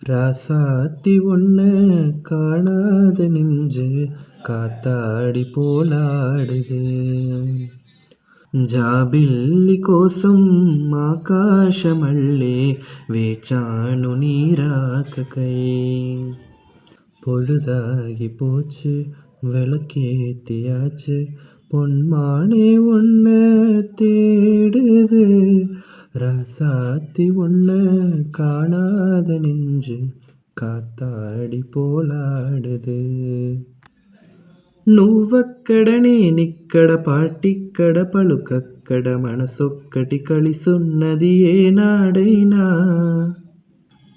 ராசாத்தி ஒன்ன காணாத நெஞ்சு காத்தாடி పోలాడుது. జాబిల్లి కోసం ఆకాశమల్లే వేచాను నీ రాకకై. பொழுதாகி போச்சு விளக்கேத்தியாச்சு பொன்மானே ஒன்ன தேடுது. ராசாத்தி ஒன்ன காணாத நெஞ்சு காத்தாடி పోలాడుது. నువ్వక్కడ నేనిక్కడ పాటిక్కడ పలుకక్కడ మనసొక్కటి కలిసున్నది ఏనాడైనా.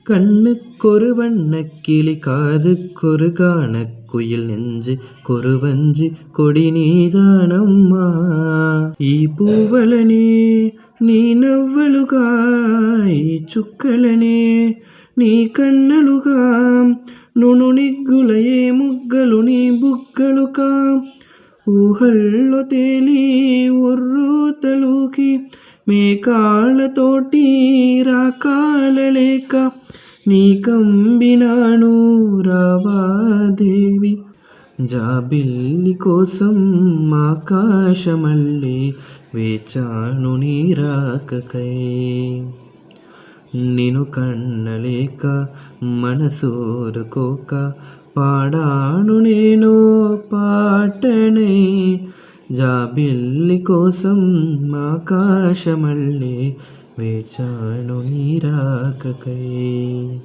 கண்ணுக்கொரு வண்ணக்கிளி காதுக்கொரு கானக்குயில் நெஞ்சுக்கொரு வஞ்சி கொடி நீதானம்மா. ఈ పూవలనే నీ నవ్వలుగా ఈ చుక్కలనే నీ కన్నలుగా నును నిగ్గులయే ముగ్గలు నీ బుగ్గలుగా ఊహల్లో తేలి ఒర్రూతలుకి మేఘాలతోటి రాకాలలేక నీ కంబినాను రావాదేవి. జాబిల్లి కోసం ఆకాశమల్లే వేచాను నీ రాకకై. నిను కన్నలేక మనసోరుకోక పాడాను నేను పాటనై. జాబిల్లి కోసం ఆకాశమల్లే వేచాను నీ రాకకై.